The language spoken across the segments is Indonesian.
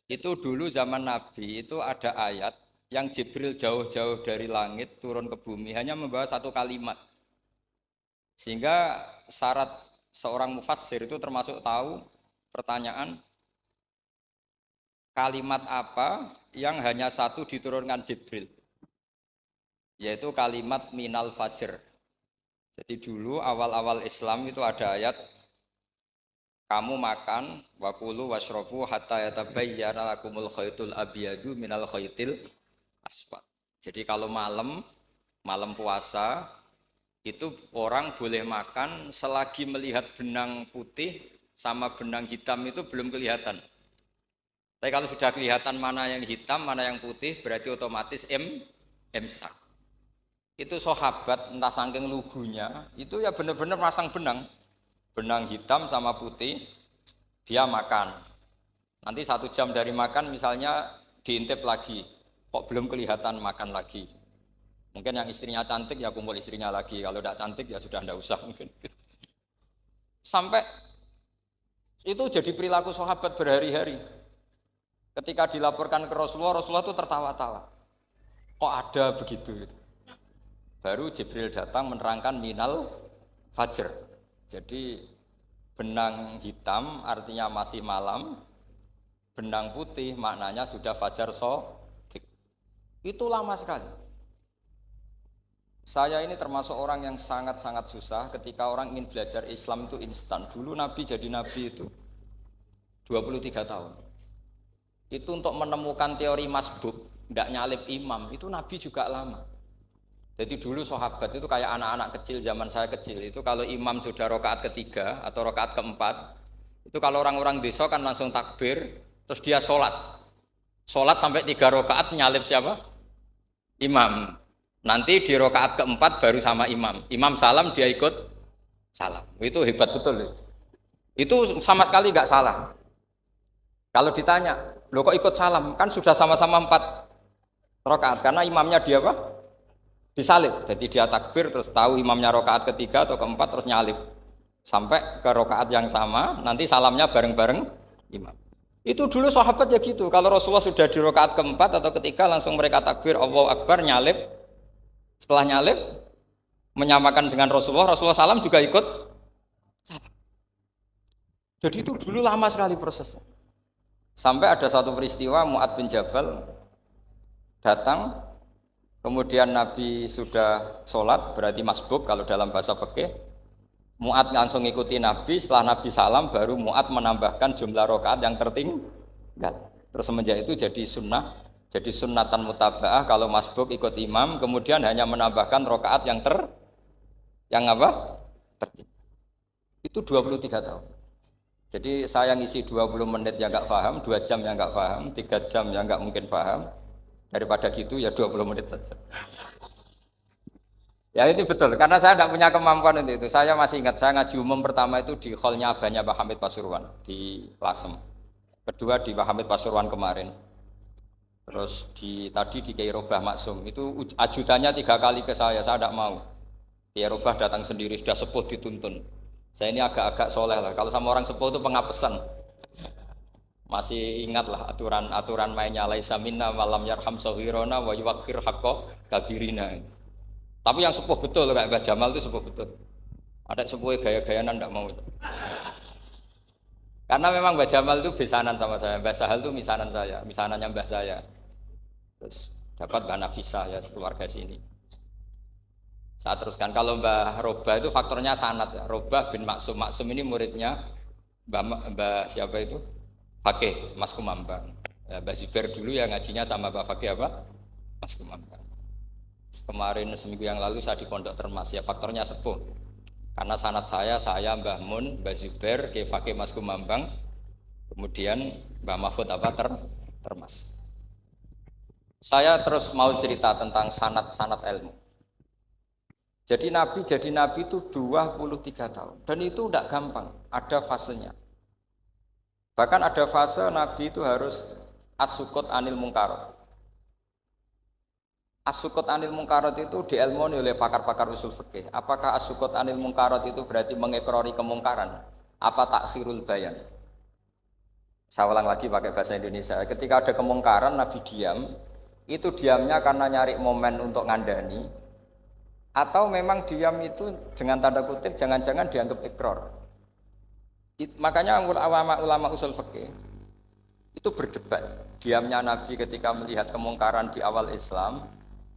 Itu dulu zaman Nabi itu ada ayat yang Jibril jauh-jauh dari langit turun ke bumi hanya membawa satu kalimat. Sehingga syarat seorang mufassir itu termasuk tahu pertanyaan kalimat apa yang hanya satu diturunkan Jibril, yaitu kalimat minal fajr. Jadi dulu awal-awal Islam itu ada ayat kamu makan wakulu washrobu hatta yatabayyana lakumul khaytul abyadu minal khaytil asfad. Jadi kalau malam puasa itu orang boleh makan selagi melihat benang putih sama benang hitam itu belum kelihatan. Tapi kalau sudah kelihatan mana yang hitam, mana yang putih, berarti otomatis imsak. Itu sahabat entah saking lugunya, itu ya benar-benar masang benang hitam sama putih, dia makan. Nanti 1 jam dari makan misalnya diintip lagi, kok belum kelihatan makan lagi. Mungkin yang istrinya cantik ya kumpul istrinya lagi, kalau tidak cantik ya sudah tidak usah mungkin. Sampai itu jadi perilaku sahabat berhari-hari. Ketika dilaporkan ke Rasulullah, Rasulullah itu tertawa-tawa. Kok ada begitu? Baru Jibril datang menerangkan minal fajr. Jadi benang hitam artinya masih malam, benang putih maknanya sudah fajar shadiq. Itu lama sekali. Saya ini termasuk orang yang sangat-sangat susah ketika orang ingin belajar Islam itu instan. Dulu Nabi jadi Nabi itu 23 tahun. Itu untuk menemukan teori masbuk, tidak nyalip imam, itu Nabi juga lama. Jadi dulu sahabat itu kayak anak-anak kecil zaman saya kecil, itu kalau imam sudah rakaat ketiga atau rakaat keempat, itu kalau orang-orang desa kan langsung takbir, terus dia sholat sampai 3 rakaat nyalip siapa? Imam. Nanti di rakaat keempat baru sama imam salam dia ikut salam. Itu hebat betul. Itu sama sekali nggak salah. Kalau ditanya, lo kok ikut salam? Kan sudah sama-sama 4 rakaat karena imamnya dia apa? Disalib. Jadi dia takbir terus tahu imamnya rakaat ketiga atau keempat terus nyalip sampai ke rakaat yang sama. Nanti salamnya bareng-bareng imam. Itu dulu sahabat ya gitu. Kalau Rasulullah sudah di rakaat keempat atau ketiga langsung mereka takbir Allahu Akbar nyalip. Setelah nyalip menyamakan dengan Rasulullah salam juga ikut salam. Jadi itu dulu lama sekali prosesnya. Sampai ada satu peristiwa Mu'ad bin Jabal datang, kemudian Nabi sudah sholat, berarti masbuk kalau dalam bahasa fikih. Mu'ad langsung ikuti Nabi, setelah Nabi salam baru Mu'ad menambahkan jumlah rakaat yang tertinggal. Terus semenjak itu jadi sunnatan mutaba'ah kalau masbuk ikut imam, kemudian hanya menambahkan rakaat yang tertinggal. Itu 23 tahun. Jadi saya ngisi 20 menit yang nggak paham, 2 jam yang nggak paham, 3 jam yang nggak mungkin paham. Daripada gitu ya 20 menit saja. Ya itu betul, karena saya tidak punya kemampuan untuk itu. Saya masih ingat, saya ngaji umum pertama itu di hallnya abahnya Pak Hamid Pasuruan di Lasem. Kedua di Pak Hamid Pasuruan kemarin. Terus tadi di Kiai Robah Maksum, itu ajudannya 3 kali ke saya tidak mau. Kiai Robah datang sendiri, sudah sepuh dituntun. Saya ini agak-agak soleh lah. Kalau sama orang sepuh itu pengapesan. Masih ingat lah aturan mainnya laisa minna malam yarham sahirona wa yuwaqqir haqqa kabirina. Tapi yang sepuh betul kayak Mbah Jamal itu sepuh betul. Ada sepuh gaya-gayaan enggak mau. Karena memang Mbah Jamal itu besanan sama saya. Mbah Sahal itu misanannya Mbah saya. Terus dapat Mbah Nafisah ya keluarga sini. Saya teruskan, kalau Mbah Robah itu faktornya sanad ya. Robah bin Maksum. Maksum ini muridnya Mbah siapa itu? Fakih, Mas Kumambang. Ya, Mbah Zubair dulu ya ngajinya sama Mbah Fakih apa? Mas Kumambang. Kemarin seminggu yang lalu saya di Pondok Termas ya, faktornya sepuh. Karena sanad saya Mbah Mun, Mbah Zubair, Kiai Fakih Mas Kumambang. Kemudian Mbah Mahfud apa? Termas. Saya terus mau cerita tentang sanad ilmu. Jadi Nabi itu 23 tahun. Dan itu tidak gampang, ada fasenya. Bahkan ada fase Nabi itu harus as-sukut anil mungkarot. As-sukut anil mungkarot itu diilmoni oleh pakar-pakar usul fikih. Apakah as-sukut anil mungkarot itu berarti mengekrori kemungkaran? Apa takhirul bayan? Saya ulang lagi pakai bahasa Indonesia. Ketika ada kemungkaran, Nabi diam. Itu diamnya karena nyari momen untuk ngandani, atau memang diam itu dengan tanda kutip jangan-jangan dianggap ikrar. Makanya ulama usul fikih itu berdebat. Diamnya Nabi ketika melihat kemungkaran di awal Islam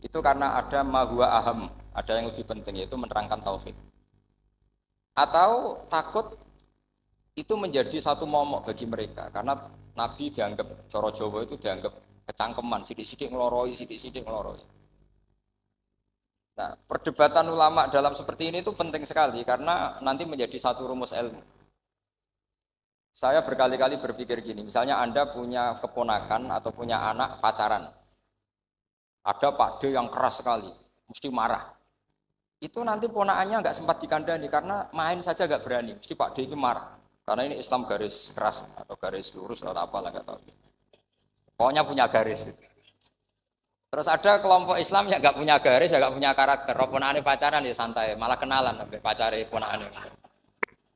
itu karena ada ma huwa aham, ada yang lebih penting yaitu menerangkan tauhid. Atau takut itu menjadi satu momok bagi mereka karena Nabi dianggap coro Jawa itu dianggap kecangkeman, sidik-sidik ngeloroi, sidik-sidik ngeloroi. Nah, perdebatan ulama dalam seperti ini itu penting sekali karena nanti menjadi satu rumus ilmu. Saya berkali-kali berpikir gini, misalnya Anda punya keponakan atau punya anak pacaran. Ada Pak D yang keras sekali, mesti marah. Itu nanti ponakannya nggak sempat dikandani karena main saja nggak berani, mesti Pak D ini marah. Karena ini Islam garis keras atau garis lurus atau apalah nggak tahu. Pokoknya punya garis. Terus ada kelompok Islam yang nggak punya garis, ya nggak punya karakter. Ponakannya pacaran ya santai, malah kenalan sampai pacare ponakannya.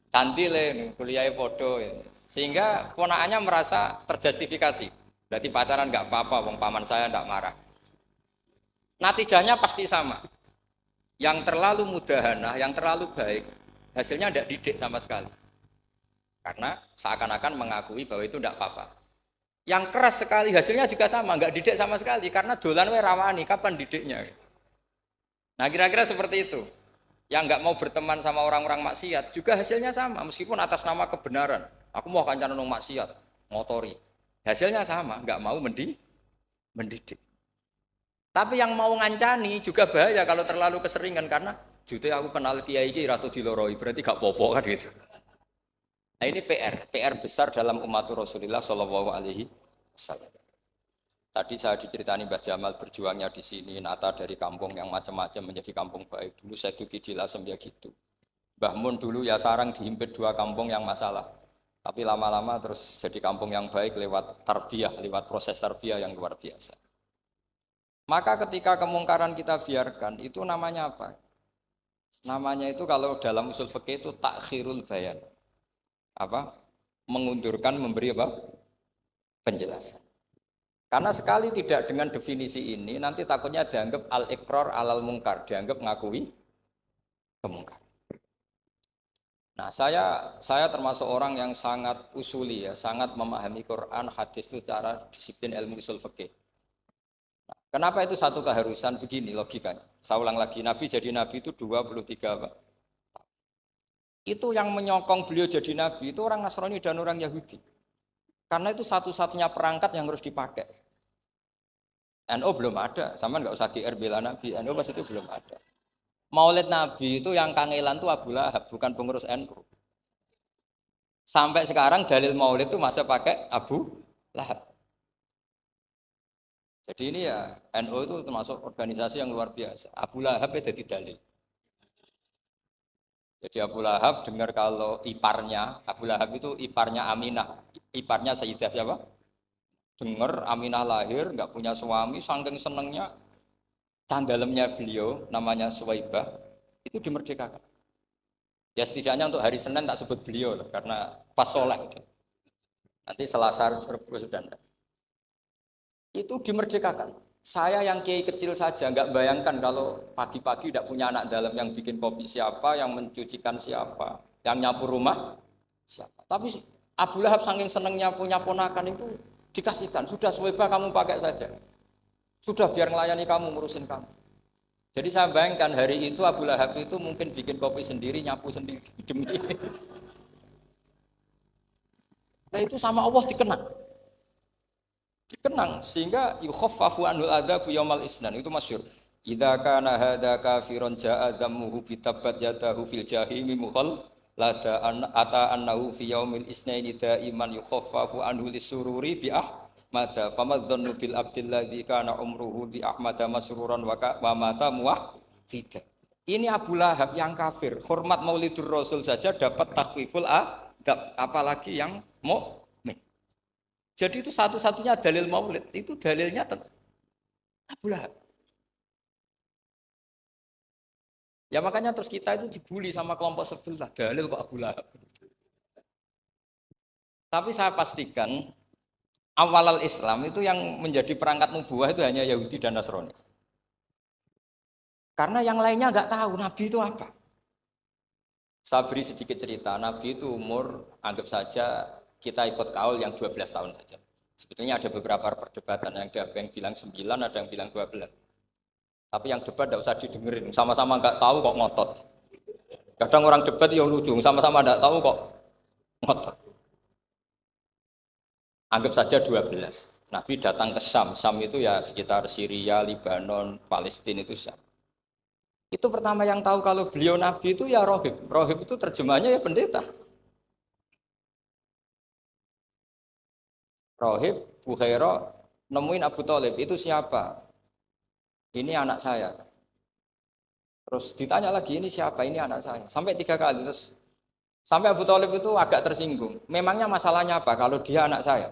Cantik le, kuliah podo, ya. Sehingga ponakannya merasa terjustifikasi. Berarti pacaran nggak apa-apa, wong paman saya nggak marah. Natijahnya pasti sama. Yang terlalu mudahanah, yang terlalu baik, hasilnya tidak didik sama sekali. Karena seakan-akan mengakui bahwa itu tidak apa-apa. Yang keras sekali hasilnya juga sama, nggak didik sama sekali. Karena dolan we rawani, kapan didiknya? Nah kira-kira seperti itu. Yang nggak mau berteman sama orang-orang maksiat juga hasilnya sama, meskipun atas nama kebenaran. Aku mau kancanan nong maksiat, ngotori. Hasilnya sama, nggak mau mendidik. Tapi yang mau ngancani juga bahaya kalau terlalu keseringan karena jute aku kenal kiai iki ratu diloroi, berarti gak popo kan gitu. Nah ini PR besar dalam umat Rasulullah Shallallahu Alaihi Wasallam. Tadi saya diceritani Mbah Jamal berjuangnya di sini, nata dari kampung yang macam-macam menjadi kampung baik. Dulu saya duki di Lasem ya gitu. Mbah Mun dulu ya sarang dihimpit 2 kampung yang masalah. Tapi lama-lama terus jadi kampung yang baik lewat tarbiyah, lewat proses tarbiyah yang luar biasa. Maka ketika kemungkaran kita biarkan, itu namanya apa? Namanya itu kalau dalam usul fikih itu takhirul bayan. Apa? Mengundurkan memberi apa? Penjelasan. Karena sekali tidak dengan definisi ini, nanti takutnya dianggap al-iqrar alal mungkar, dianggap ngakui kemungkar. Nah, saya termasuk orang yang sangat usuli ya, sangat memahami Quran, hadis itu cara disiplin ilmu usul fikih. Kenapa itu satu keharusan begini logikanya? Saya ulang lagi, Nabi jadi Nabi itu 23 apa? Itu yang menyokong beliau jadi Nabi itu orang Nasrani dan orang Yahudi. Karena itu satu-satunya perangkat yang harus dipakai. NU belum ada, sama nggak usah GR bela Nabi, NU pas itu belum ada. Maulid Nabi itu yang kangelan itu Abu Lahab, bukan pengurus NU. Sampai sekarang dalil Maulid itu masih pakai Abu Lahab. Jadi ini ya NU itu termasuk organisasi yang luar biasa. Abu Lahab ya jadi dalil. Jadi Abu Lahab dengar kalau iparnya, Abu Lahab itu iparnya Aminah, iparnya Sayyidah siapa? Dengar Aminah lahir, nggak punya suami, saking senengnya tanggalemnya beliau, namanya Suwaibah, itu dimerdekakan. Ya setidaknya untuk hari Senin tak sebut beliau loh, karena pas soleh. Nanti Selasa Rebus dan itu dimerdekakan. Saya yang kiai kecil saja nggak bayangkan kalau pagi-pagi tidak punya anak dalam yang bikin kopi siapa, yang mencucikan siapa, yang nyapu rumah siapa. Tapi Abu Lahab saking senengnya punya ponakan itu dikasihkan. Sudah Suwaibah kamu pakai saja. Sudah biar melayani kamu, ngurusin kamu. Jadi saya bayangkan hari itu Abu Lahab itu mungkin bikin kopi sendiri, nyapu sendiri demi. Nah itu sama Allah dikenang sehingga yukhaffafu anul adzabu yaumal isnan itu masyhur. Idza kana hadza kafiron jaa dzammuhu bi tabbat yadahu fil jahimi mukhal lada an ata annahu fi yaumil isnaini daiman yukhaffafu anhu lisururi bi ahmada famadzannu bil abdil ladzi kana umruhu bi ahmada masruran wa mata muwahhida. Ini Abu Lahab yang kafir, hormat Maulidur Rasul saja dapat takhfiful adab, apalagi yang mau. Jadi itu satu-satunya dalil maulid, itu dalilnya Abu Lahab. Ya makanya terus kita itu dibully sama kelompok sebelah, dalil kok Abu Lahab. Tapi saya pastikan awal Islam itu yang menjadi perangkat nubuah itu hanya Yahudi dan Nasrani. Karena yang lainnya nggak tahu Nabi itu apa. Saya beri sedikit cerita, Nabi itu umur, anggap saja kita ikut kaul yang 12 tahun saja. Sebetulnya ada beberapa perdebatan, ada yang bilang 9, ada yang bilang 12. Tapi yang debat tidak usah didengerin, sama-sama nggak tahu kok ngotot. Kadang orang debat yang lucu, sama-sama nggak tahu kok ngotot. Anggap saja 12. Nabi datang ke Syam, Syam itu ya sekitar Syria, Libanon, Palestina itu Syam. Itu pertama yang tahu kalau beliau Nabi itu ya rohib. Rohib itu terjemahnya ya pendeta. Rohib, Bukhaira, nemuin Abu Thalib, itu siapa? Ini anak saya. Terus ditanya lagi, ini siapa? Ini anak saya. Sampai 3 kali. Terus sampai Abu Thalib itu agak tersinggung. Memangnya masalahnya apa kalau dia anak saya?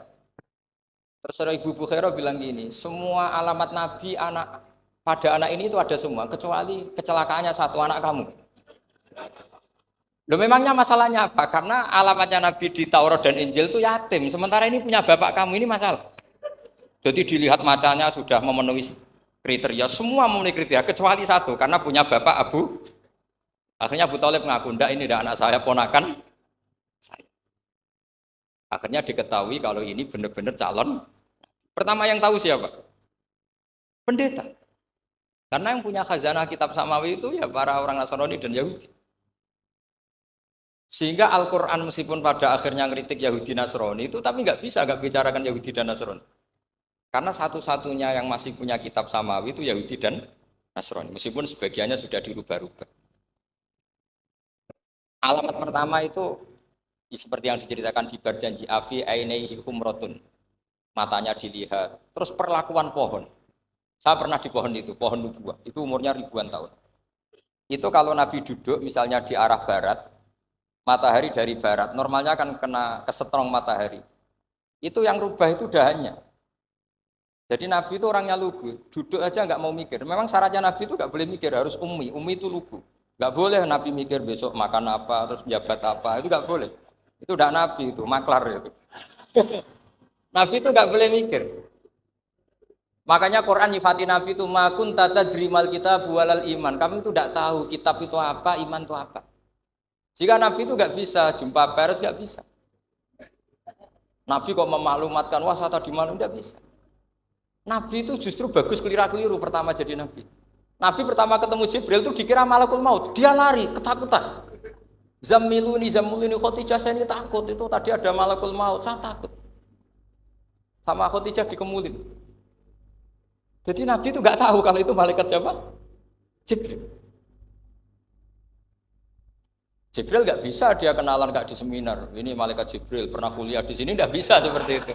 Terus Ibu Bukhaira bilang gini, semua alamat Nabi pada anak ini itu ada semua, kecuali kecelakaannya satu, anak kamu. Loh, memangnya masalahnya apa? Karena alamatnya Nabi di Taurat dan Injil itu yatim, sementara ini punya bapak kamu, ini masalah. Jadi dilihat macanya sudah memenuhi kriteria, semua memenuhi kriteria, kecuali satu, karena punya bapak Abu. Akhirnya Abu Thalib ngaku, enggak, ini enggak anak saya, ponakan saya. Akhirnya diketahui kalau ini benar-benar calon. Pertama yang tahu siapa? Pendeta. Karena yang punya khazanah kitab samawi itu ya para orang Nasrani dan Yahudi. Sehingga Al-Quran meskipun pada akhirnya ngeritik Yahudi Nasrani itu, tapi nggak bisa nggak bicarakan Yahudi dan Nasrani. Karena satu-satunya yang masih punya kitab samawi itu Yahudi dan Nasrani. Meskipun sebagiannya sudah dirubah-rubah. Alamat pertama itu seperti yang diceritakan di berjanji afi ainaihi humrotun. Matanya dilihat. Terus perlakuan pohon. Saya pernah di pohon itu, pohon nubuah. Itu umurnya ribuan tahun. Itu kalau Nabi duduk misalnya di arah barat, matahari dari barat, normalnya akan kena kesetrong matahari. Itu yang rubah itu dahannya. Jadi Nabi itu orangnya lugu, duduk aja nggak mau mikir. Memang syaratnya Nabi itu nggak boleh mikir, harus ummi. Ummi itu lugu. Nggak boleh Nabi mikir besok makan apa, terus jabat apa, itu nggak boleh. Itu udah Nabi itu, maklar itu. Nabi itu nggak boleh mikir. Makanya Quran nyifati Nabi itu makun tata drimal kitab walal iman. Kami itu tidak tahu kitab itu apa, iman itu apa. Jika Nabi itu nggak bisa jumpa pers, nggak bisa. Nabi kok memaklumatkan wah saya tadi malam, nggak bisa. Nabi itu justru bagus keliru pertama jadi Nabi. Nabi pertama ketemu Jibril itu dikira malakul maut, dia lari ketakutan. Zamiluni Khotijah, saya ini takut, itu tadi ada malakul maut, saya takut. Sama Khotijah dikemulin. Jadi Nabi itu nggak tahu kalau itu malaikat siapa? Jibril. Jibril nggak bisa dia kenalan nggak di seminar. Ini malaikat Jibril pernah kuliah di sini, nggak bisa seperti itu.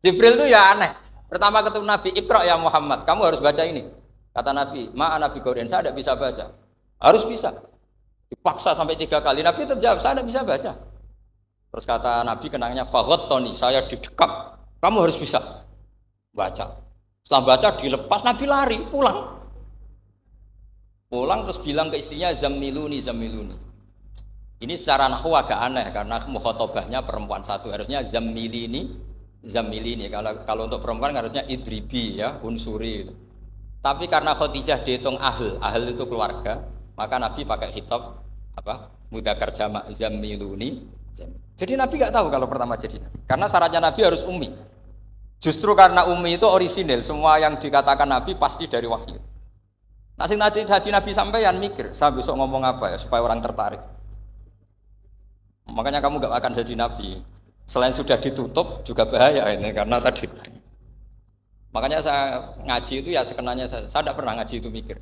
Jibril itu ya aneh. Pertama ketemu Nabi, Iqra ya Muhammad, kamu harus baca ini. Kata Nabi, ma'ana Nabi Qur'an, saya tidak bisa baca. Harus bisa. Dipaksa sampai 3 kali. Nabi tetap jawab, saya tidak bisa baca. Terus kata Nabi kenangnya, Tony, saya didekap, kamu harus bisa baca. Setelah baca dilepas, Nabi lari, pulang. Pulang terus bilang ke istrinya, Zamiluni. Ini secara nahwu agak aneh, karena mukhatabahnya perempuan satu. Harusnya Zamilini. Kalau untuk perempuan harusnya idribi ya, unsuri. Tapi karena Khadijah dihitung ahl itu keluarga, maka Nabi pakai khitab mudzakkar jamak Zamiluni. Jadi Nabi nggak tahu kalau pertama jadi Nabi. Karena syaratnya Nabi harus ummi. Justru karena ummi itu orisinil, semua yang dikatakan Nabi pasti dari wahyu. Nah, sing tadi Nabi sampeyan mikir, saya besok ngomong apa ya supaya orang tertarik. Makanya kamu nggak akan jadi Nabi. Selain sudah ditutup juga bahaya ini karena tadi. Makanya saya ngaji itu ya sekenanya saya tidak pernah ngaji itu mikir.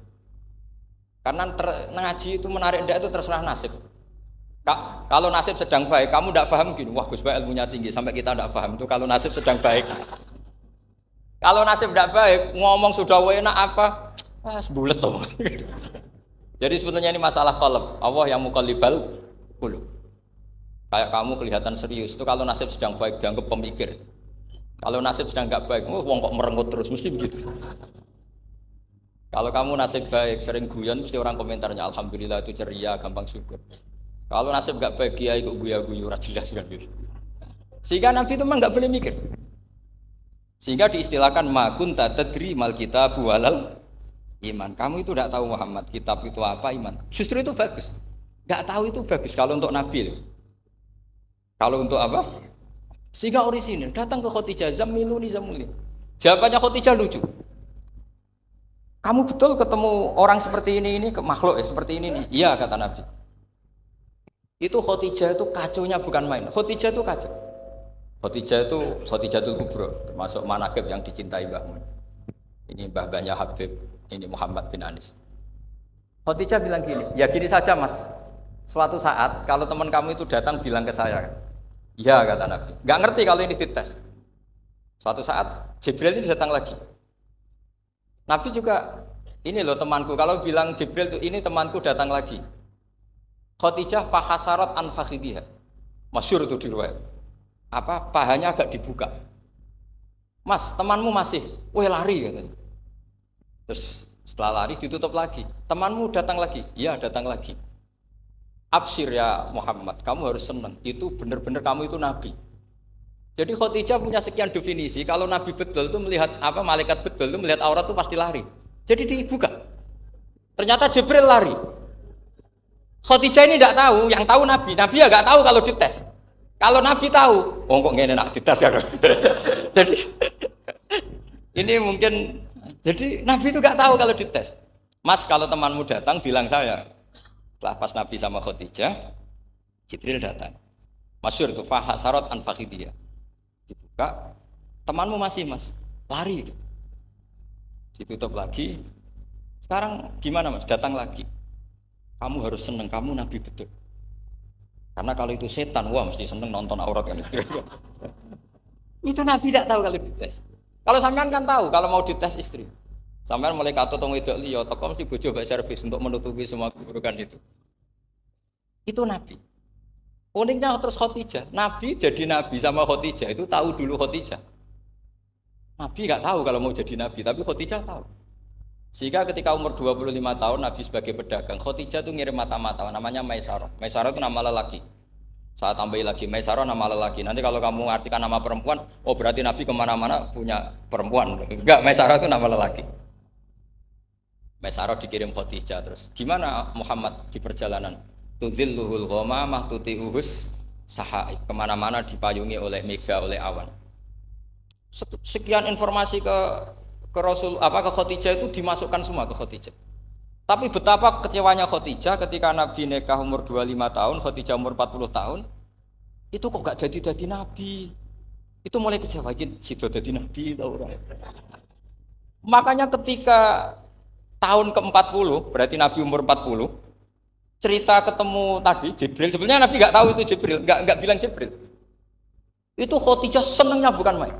Karena ngaji itu menarik ndak itu terserah nasib. Kalau nasib sedang baik, kamu tidak paham gini, wah Gus Baik ilmunya tinggi sampai kita tidak paham itu kalau nasib sedang baik. Kalau nasib tidak baik, ngomong sudah enak apa, sebulet tuh. Jadi sebetulnya ini masalah qalb. Allah yang muqallibal qulub. Kayak kamu kelihatan serius itu kalau nasib sedang baik dianggap pemikir. Kalau nasib sedang nggak baik, wong kok merengut terus, mesti begitu. Kalau kamu nasib baik, sering guyon, mesti orang komentarnya alhamdulillah itu ceria, gampang syukur. Kalau nasib nggak baik, kiai kok guya-guyu, ora jelas kan gitu. Sehingga Nabi itu memang nggak boleh mikir. Sehingga diistilahkan makun tadri mal kitabu walal iman. Kamu itu tidak tahu Muhammad, kitab itu apa, iman. Justru itu bagus. Nggak tahu itu bagus kalau untuk Nabi. Kalau untuk apa? Sehingga orisinil datang ke Khadijah, Zammiluni Zammiluni. Jawabannya Khadijah lucu. Kamu betul ketemu orang seperti ini makhluk seperti ini nih. Iya kata Nabi. Itu Khadijah itu kacaunya bukan main. Khadijah itu kacau. Khadijah itu Khadijatul Kubra, termasuk manaqib yang dicintai Mbah Mun. Ini mbah-mbahnya Habib, ini Muhammad bin Anis. Khadijah bilang gini, ya gini saja Mas. Suatu saat kalau teman kamu itu datang bilang ke saya, ya kata Nabi. Gak ngerti kalau ini dites. Suatu saat Jibril ini datang lagi. Nabi juga, ini loh temanku. Kalau bilang Jibril itu ini temanku datang lagi. Khadijah fahasarat an fakhidiha. Masyhur itu di riwayat. Apa pahanya agak dibuka. Mas, temanmu masih, weh lari katanya. Terus setelah lari ditutup lagi. Temanmu datang lagi, iya datang lagi. Absyir ya Muhammad, kamu harus senang. Itu benar-benar kamu itu nabi. Jadi Khadijah punya sekian definisi. Kalau nabi betul itu melihat apa malaikat betul itu melihat aurat itu pasti lari. Jadi dibuka. Ternyata Jibril lari. Khadijah ini tidak tahu, yang tahu nabi. Nabi ya nggak tahu kalau dites. Kalau Nabi tahu, oh kok ngene nak dites ya. Jadi ini mungkin, jadi Nabi itu gak tahu kalau dites. Mas kalau temanmu datang bilang saya. Setelah pas Nabi sama Khadijah, Jibril datang. Masyhur itu fahasarat an fakhidiyah. Dibuka, temanmu masih Mas, lari. Ditutup lagi. Sekarang gimana Mas? Datang lagi. Kamu harus senang, kamu Nabi betul. Karena kalau itu setan, wah mesti seneng nonton aurat kan itu. Itu Nabi tidak tahu kalau dites. Kalau sampean kan tahu kalau mau dites istri. Sampean mulai kato tong wedok liya, teko mesti bojo mbek servis untuk menutupi semua keburukan itu. Itu Nabi. Uniknya terus Khadijah, Nabi jadi Nabi sama Khadijah itu tahu dulu Khadijah. Nabi enggak tahu kalau mau jadi Nabi, tapi Khadijah tahu. Sehingga ketika umur 25 tahun Nabi sebagai pedagang, Khadijah itu ngirim mata-mata namanya Maisarah. Maisarah itu nama lelaki. Saya tambahin lagi Maisarah nama lelaki. Nanti kalau kamu artikan nama perempuan, oh berarti Nabi kemana-mana punya perempuan. Enggak, Maisarah itu nama lelaki. Maisarah dikirim Khadijah terus. Gimana Muhammad di perjalanan? Tudhilluhul ghamamah tuti'uhus sahaib. Kemana-mana dipayungi oleh mega, oleh awan. Sekian informasi ke Rasul ke Khadijah itu dimasukkan semua ke Khadijah. Tapi betapa kecewanya Khadijah ketika Nabi nikah umur 25 tahun, Khadijah umur 40 tahun. Itu kok gak jadi Nabi. Itu mulai kecewa gini, sido jadi Nabi tahu ora. Makanya ketika tahun ke-40, berarti Nabi umur 40, cerita ketemu tadi Jibril, sebenarnya Nabi gak tahu itu Jibril, gak bilang Jibril. Itu Khadijah senengnya bukan main.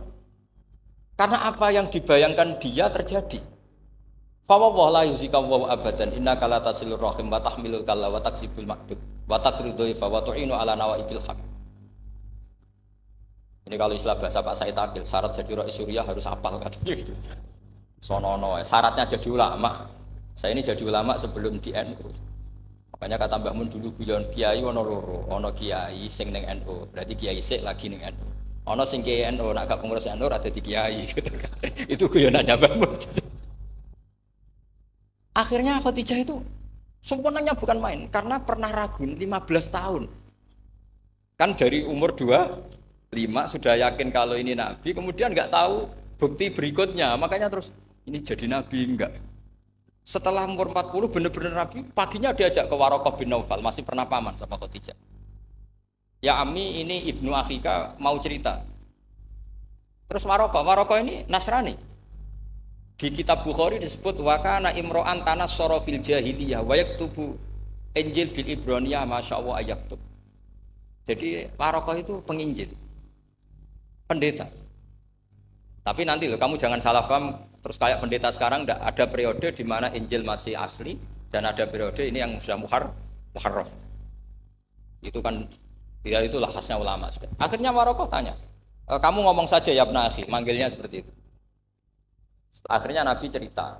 Karena apa yang dibayangkan dia terjadi. Fa wa la yuzika wa abadan innaka la tasilur rahim wa tahmilul kalla wa taksibul maqdud wa taqridu fa wa tu'inu ala nawaibil haq. Ini kalau istilah bahasa Pak Said Akil, syarat jadi rais Suriah harus hafal katanya gitu. Sonono, syaratnya jadi ulama. Saya ini jadi ulama sebelum di NU. Makanya kata Mbah Mun dulu guyon kiai ono loro, ono kiai sing ning NU, berarti kiai sik lagi ning NU. Ono sing kiai NU nak gak pengurus NU ada di kiai gitu kan. Itu guyonannya Mbah Mun. Akhirnya Khadijah itu sempurnanya bukan main karena pernah ragu 15 tahun. Kan dari umur 25 sudah yakin kalau ini nabi, kemudian enggak tahu bukti berikutnya. Makanya terus ini jadi nabi enggak. Setelah umur 40 benar-benar nabi, paginya diajak ke Waraqah bin Naufal, masih pernah paman sama Khadijah. Ya Ami, ini ibnu akhika mau cerita. Terus Waraqah ini Nasrani. Di kitab Bukhari disebut wakana imro'an tanas sorofil jahiliyah wa yaktubu Injil bil Ibroniyah masyaallah ayaktub. Jadi Waraqah itu penginjil, pendeta. Tapi nanti loh kamu jangan salah paham terus kayak pendeta sekarang, enggak ada periode di mana Injil masih asli dan ada periode ini yang sudah muharraf. Itu kan ya itulah khasnya ulama. Akhirnya Waraqah tanya, kamu ngomong saja ya Ibnu Akhi, manggilnya seperti itu. Akhirnya Nabi cerita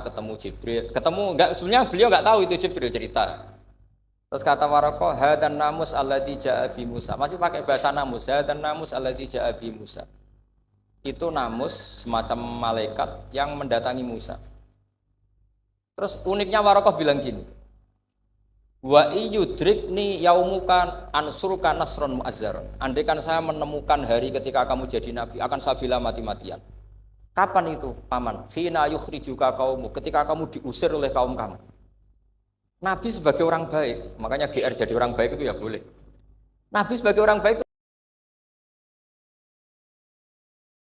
ketemu Jibril, ketemu enggak, sebenarnya beliau enggak tahu itu Jibril cerita. Terus kata Waraqah, hadan namus alladzi ja'a bi Musa. Masih pakai bahasa namus, hadan namus alladzi ja'a bi Musa. Itu namus semacam malaikat yang mendatangi Musa. Terus uniknya Waraqah bilang gini, wa iyudrikni yaumuka ansuruka nasron mu'azzaron. Andai kan saya menemukan hari ketika kamu jadi nabi, akan saya bela mati-matian. Kapan itu, paman? Khina yukhrijuka kaumu, ketika kamu diusir oleh kaum kamu. Nabi sebagai orang baik, makanya GR jadi orang baik itu ya boleh. Nabi sebagai orang baik